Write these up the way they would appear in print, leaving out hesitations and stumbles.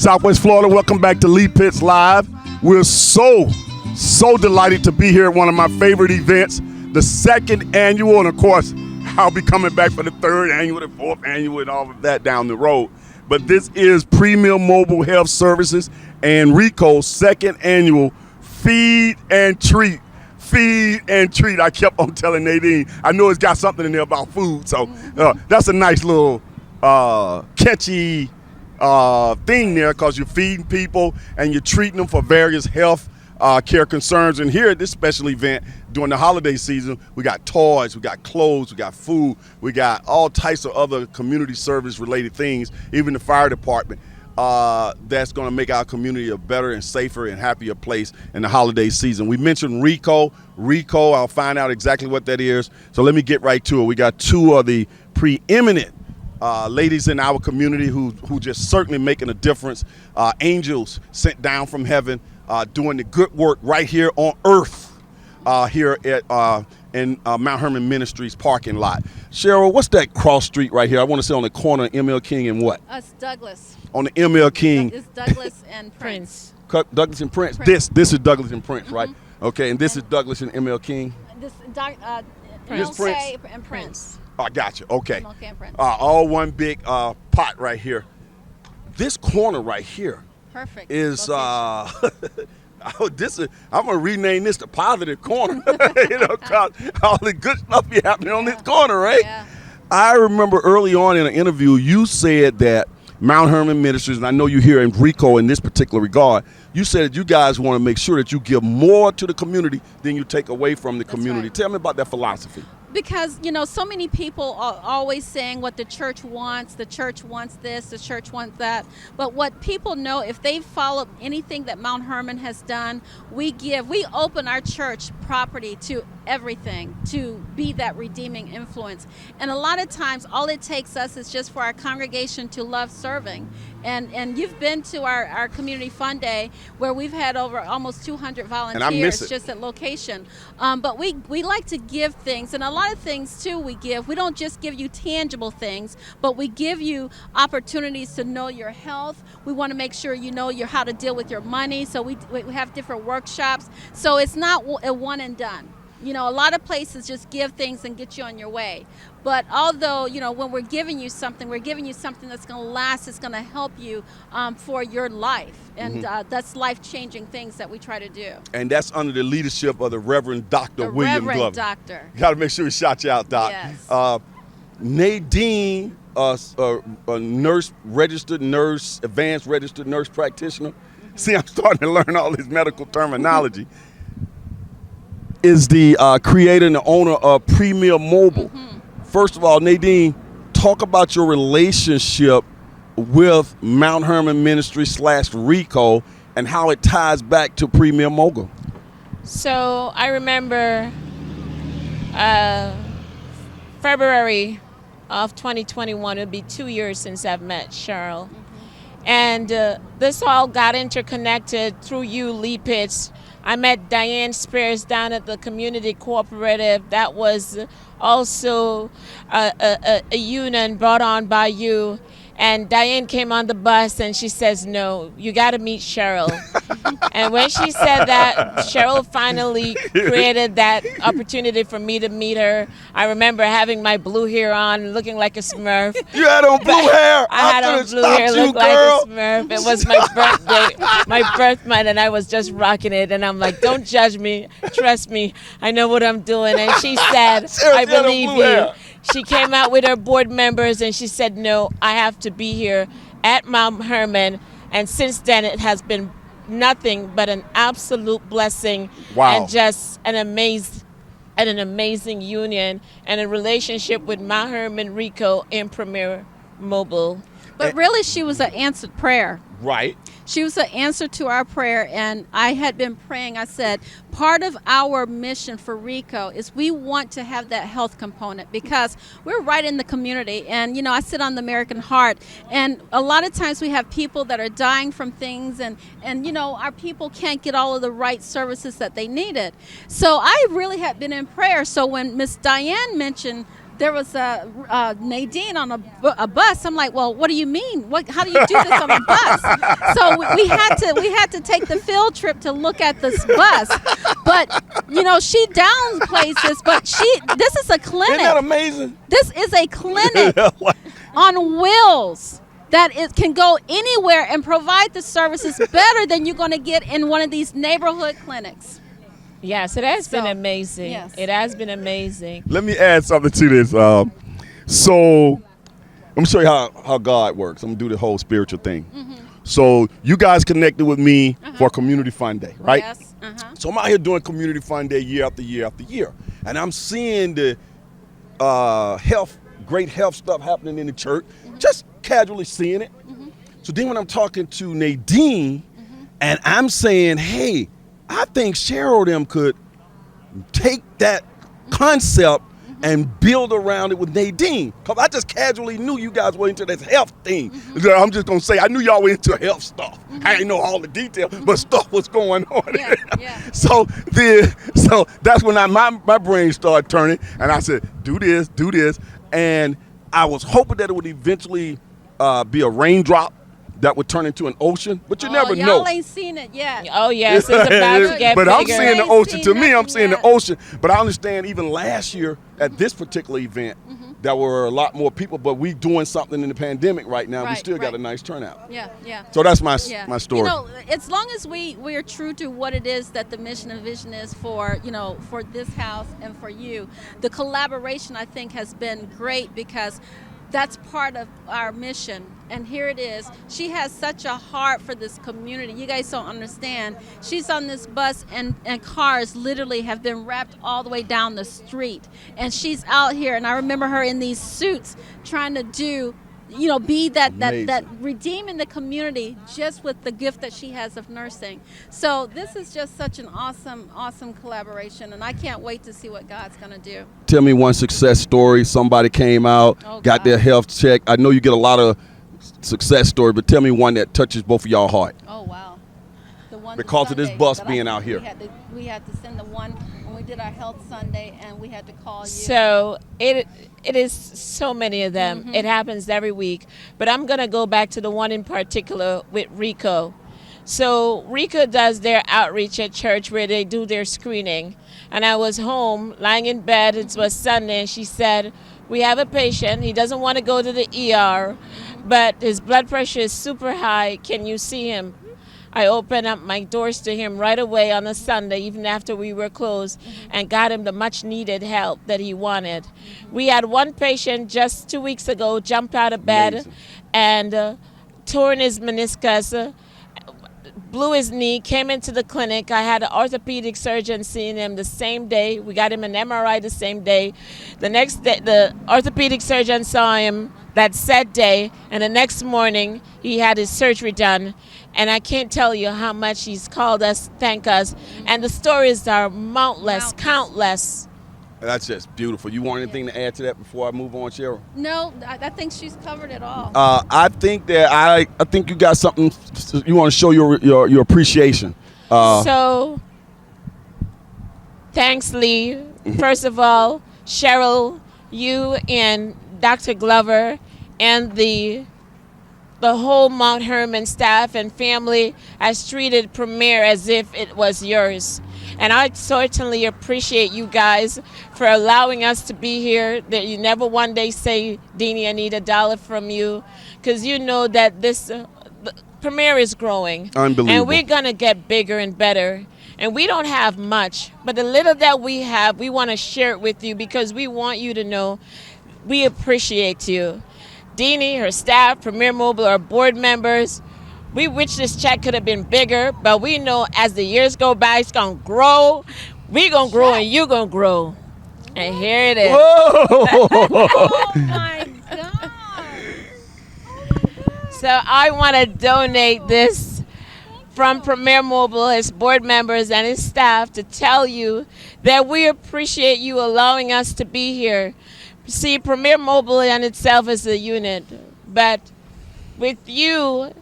Southwest Florida. Welcome back to Lee Pitts Live. We're so delighted to be here at one of my favorite events, the second annual, and of course, I'll be coming back for the third annual, the fourth annual, and all of that down the road. But this is Premium Mobile Health Services and RICO's second annual Feed and Treat. Feed and treat. I kept on telling Nadine, I know it's got something in there about food, so that's a nice little catchy thing there, because you're feeding people and you're treating them for various health care concerns. And here at this special event during the holiday season, we got toys, we got clothes, we got food, we got all types of other community service related things, even the fire department. That's going to make our community a better and safer and happier place in the holiday season. We mentioned RICO. I'll find out exactly what that is. So let me get right to it. We got two of the preeminent ladies in our community who just certainly making a difference. Angels sent down from heaven, doing the good work right here on earth, here at in Mount Hermon Ministries parking lot. Cheryl, what's that cross street right here? I want to say on the corner of ML King and what? It's Douglas. On the ML King. It's Douglas and Prince. Douglas and Prince. This is Douglas and Prince, right? Okay, and this is Douglas and ML King. This Prince. and Prince. Oh, I got you. Okay. MLK and Prince. All one big pot right here. This corner right here. Perfect. Is I'm gonna rename this the positive corner. Cause all the good stuff be happening on this corner, right? Yeah. I remember early on in an interview you said that Mount Hermon Ministries, and I know you here in RICO in this particular regard, you said that you guys want to make sure that you give more to the community than you take away from the community. Right. Tell me about that philosophy. Because, so many people are always saying what the church wants this, the church wants that. But what people know, if they follow anything that Mount Hermon has done, we open our church property to everything to be that redeeming influence. And a lot of times, all it takes us is just for our congregation to love serving. And you've been to our community fun day where we've had over almost 200 volunteers just at location. But we like to give things, and a lot of things too we give. We don't just give you tangible things, but we give you opportunities to know your health. We want to make sure you know how to deal with your money. So we have different workshops. So it's not a one and done. A lot of places just give things and get you on your way. But although, when we're giving you something that's going to last, it's going to help you for your life. And that's life-changing things that we try to do. And that's under the leadership of the Reverend Dr. William Glover. Reverend Doctor. Got to make sure we shout you out, Doc. Yes. Nadine, a nurse, registered nurse, advanced registered nurse practitioner. See, I'm starting to learn all this medical terminology. Is the creator and the owner of Premium Mobile. First of all, Nadine, talk about your relationship with Mount Hermon Ministries / RICO and how it ties back to Premium Mobile. So I remember February of 2021, it'll be 2 years since I've met Cheryl. And this all got interconnected through you, Lee Pitts. I met Diane Spears down at the community cooperative. That was also a union brought on by you. And Diane came on the bus and she says, no, you got to meet Cheryl. And when she said that, Cheryl finally created that opportunity for me to meet her. I remember having my blue hair on, looking like a Smurf. You had on blue hair. I had on blue hair, looked like a Smurf. It was my birthday, my birth month, and I was just rocking it. And I'm like, don't judge me. Trust me. I know what I'm doing. And she said, I believe you. She came out with her board members and she said, no, I have to be here at Mount Hermon. And since then, it has been nothing but an absolute blessing. Wow. And just an amazing union and a relationship with Mount Hermon, RICO, and Premier Mobile. But really, she was an answered prayer. Right. She was an answer to our prayer, and I had been praying. I said, part of our mission for RICO is we want to have that health component because we're right in the community. And, I sit on the American Heart, and a lot of times we have people that are dying from things, and our people can't get all of the right services that they needed. So I really had been in prayer. So when Miss Diane mentioned there was a Nadine on a bus. I'm like, well, what do you mean? How do you do this on a bus? So we had to take the field trip to look at this bus. But she downplays this, but this is a clinic. Isn't that amazing? This is a clinic on wheels that it can go anywhere and provide the services better than you're going to get in one of these neighborhood clinics. Yes, it has been amazing. Yes. It has been amazing. Let me add something to this. So let me show you how God works. I'm going to do the whole spiritual thing. Mm-hmm. So you guys connected with me for Community Fund Day, right? Yes. So I'm out here doing Community Fund Day year after year after year. And I'm seeing the great health stuff happening in the church, just casually seeing it. So then when I'm talking to Nadine and I'm saying, hey, I think Cheryl them could take that concept and build around it with Nadine. Because I just casually knew you guys were into this health thing. I'm just going to say, I knew y'all were into health stuff. I didn't know all the details, but stuff was going on. Yeah. So that's when my brain started turning, and I said, do this. And I was hoping that it would eventually be a raindrop that would turn into an ocean, but you never know. Y'all ain't seen it yet. Oh, yes, it's about to get but bigger. I'm seeing the ocean. To me, I'm Nothing seeing the yet. ocean. But I understand even last year at this particular event, there were a lot more people, but we doing something in the pandemic right now. We Right, still got a right. nice turnout. Yeah. So that's my Yeah. story. As long as we are true to what it is that the mission and vision is for this house and for you, the collaboration I think has been great because that's part of our mission. And here it is. She has such a heart for this community. You guys don't understand. She's on this bus and cars literally have been wrapped all the way down the street. And she's out here. And I remember her in these suits trying to be that redeeming the community just with the gift that she has of nursing. So this is just such an awesome collaboration, and I can't wait to see what God's going to do. Tell me one success story. Somebody came out, got their health check. I know you get a lot of success story, but tell me one that touches both of y'all heart. Oh, wow. The one Because of this Sunday bus that being out here. We had to send the one when we did our health Sunday, and we had to call you. So it is so many of them. It happens every week. But I'm going to go back to the one in particular with Rico. So Rico does their outreach at church where they do their screening. And I was home, lying in bed. It was Sunday, and she said, we have a patient. He doesn't want to go to the ER, but his blood pressure is super high. Can you see him? I opened up my doors to him right away on a Sunday, even after we were closed, and got him the much needed help that he wanted. We had one patient just 2 weeks ago jump out of bed Amazing. and torn his meniscus, blew his knee, came into the clinic. I had an orthopedic surgeon seeing him the same day. We got him an MRI the same day. The next day, the orthopedic surgeon saw him that said day, and the next morning he had his surgery done. And I can't tell you how much he's called us, thank us. And the stories are countless. That's just beautiful. You want anything to add to that before I move on, Cheryl? No, I think she's covered it all. I think that I think you got something you want to show your appreciation. So, thanks, Lee. First of all, Cheryl, you and Dr. Glover and the whole Mount Hermon staff and family has treated Premier as if it was yours. And I certainly appreciate you guys for allowing us to be here, that you never one day say, Deanie, I need $1 from you, because you know that this Premier is growing. Unbelievable. And we're going to get bigger and better. And we don't have much, but the little that we have, we want to share it with you because we want you to know we appreciate you. Deanie, her staff, Premier Mobile, our board members, we wish this check could have been bigger, but we know as the years go by, it's going to grow. We're going to grow and you're going to grow. And here it is. Oh, my God. So I want to donate this from Premier Mobile, his board members and his staff to tell you that we appreciate you allowing us to be here. See, Premier Mobile in itself is a unit, but with you,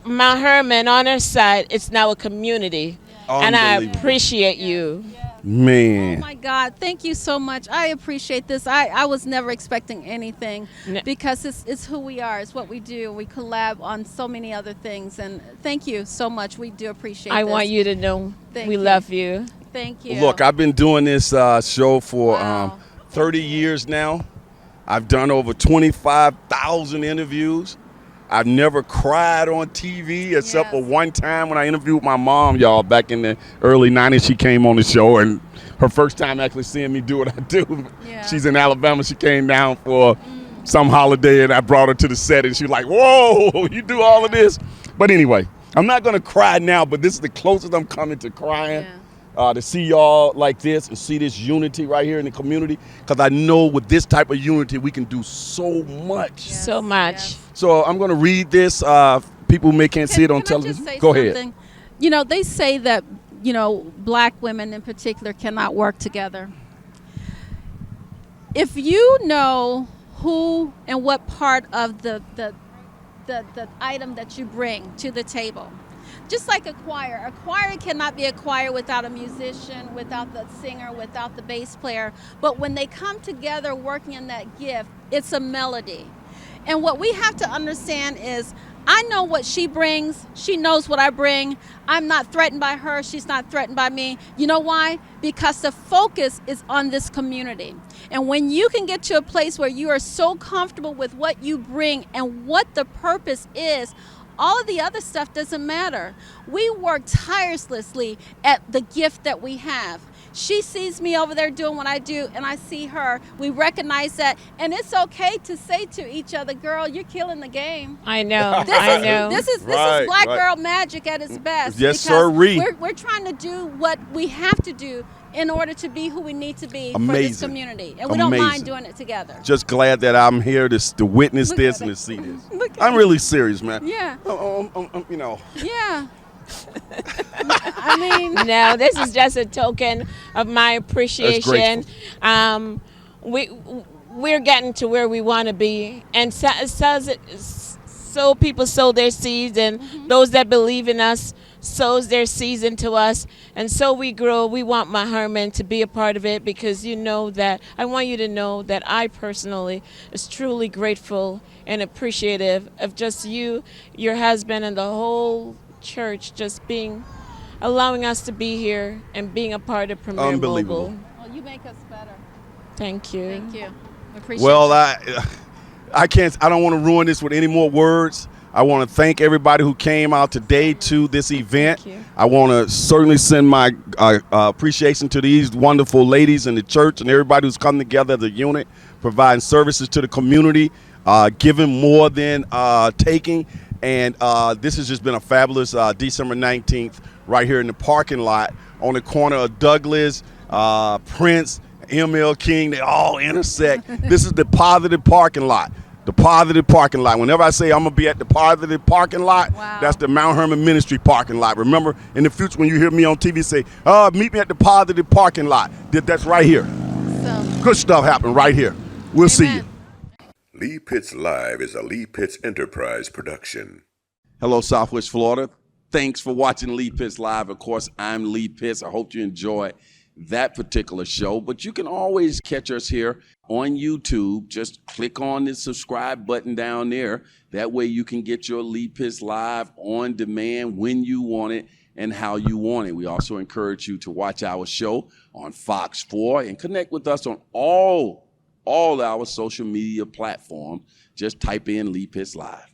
Mount Hermon on our side, it's now a community. And I appreciate you. Man. Oh my God! Thank you so much. I appreciate this. I was never expecting anything because it's who we are. It's what we do. We collab on so many other things, and thank you so much. We do appreciate. I this. want you to know we love you. Thank you. Look, I've been doing this show for Wow. 30 years now. I've done over 25,000 interviews. I've never cried on TV except for Yes. one time when I interviewed my mom, y'all, back in the early 90s. She came on the show, and her first time actually seeing me do what I do. Yeah. She's in Alabama. She came down for some holiday, and I brought her to the set, and she's like, whoa, you do all of this? But anyway, I'm not going to cry now, but this is the closest I'm coming to crying. Yeah. To see y'all like this and see this unity right here in the community, because I know with this type of unity we can do so much. Yes, So much. yes. So I'm going to read this. People may can't see it on Can I television. just say Go something? ahead. You know, they say that, you know, black women in particular cannot work together. If you know who and what part of the item that you bring to the table, just like a choir cannot be a choir without a musician, without the singer, without the bass player. But when they come together working in that gift, it's a melody. And what we have to understand is, I know what she brings. She knows what I bring. I'm not threatened by her. She's not threatened by me. You know why? Because the focus is on this community. And when you can get to a place where you are so comfortable with what you bring and what the purpose is, all of the other stuff doesn't matter. We work tirelessly at the gift that we have. She sees me over there doing what I do, and I see her. We recognize that, and it's okay to say to each other, "Girl, you're killing the game." I know. This I is know. this is Right, black right. girl magic at its best. Yes, because sirree. We're trying to do what we have to do in order to be who we need to be for this Amazing. community, and we don't Amazing. mind doing it together. Just glad that I'm here to witness Look this at and it. to see this. Look at I'm it. really serious, man. Yeah, You know. yeah. I mean, No, this is just a token of my appreciation. graceful. We're getting to where we want to be, and so people sow their seeds, and those that believe in us sows their seeds into us, and so we grow. We want my Hermon to be a part of it, because you know that I want you to know that I personally is truly grateful and appreciative of just you, your husband, and the whole church just allowing us to be here and being a part of Premier Unbelievable. Mobile. well, you make us better. Thank you. Thank you. We appreciate Well, you. I don't want to ruin this with any more words. I want to thank everybody who came out today to this event. Thank you. I want to certainly send my appreciation to these wonderful ladies in the church and everybody who's come together as a unit, providing services to the community, giving more than taking. And this has just been a fabulous December 19th right here in the parking lot on the corner of Douglas, Prince, ML King. They all intersect. This is the positive parking lot. The positive parking lot. Whenever I say I'm going to be at the positive parking lot, Wow. that's the Mount Hermon Ministry parking lot. Remember, in the future when you hear me on TV say, meet me at the positive parking lot. That's right here. So, Good stuff happened right here. We'll see you. amen. Lee Pitts Live is a Lee Pitts Enterprise production. Hello, Southwest Florida. Thanks for watching Lee Pitts Live. Of course, I'm Lee Pitts. I hope you enjoy that particular show, but you can always catch us here on YouTube. Just click on the subscribe button down there. That way you can get your Lee Pitts Live on demand when you want it and how you want it. We also encourage you to watch our show on Fox 4 and connect with us on all our social media platforms. Just type in Lee Pitts Live.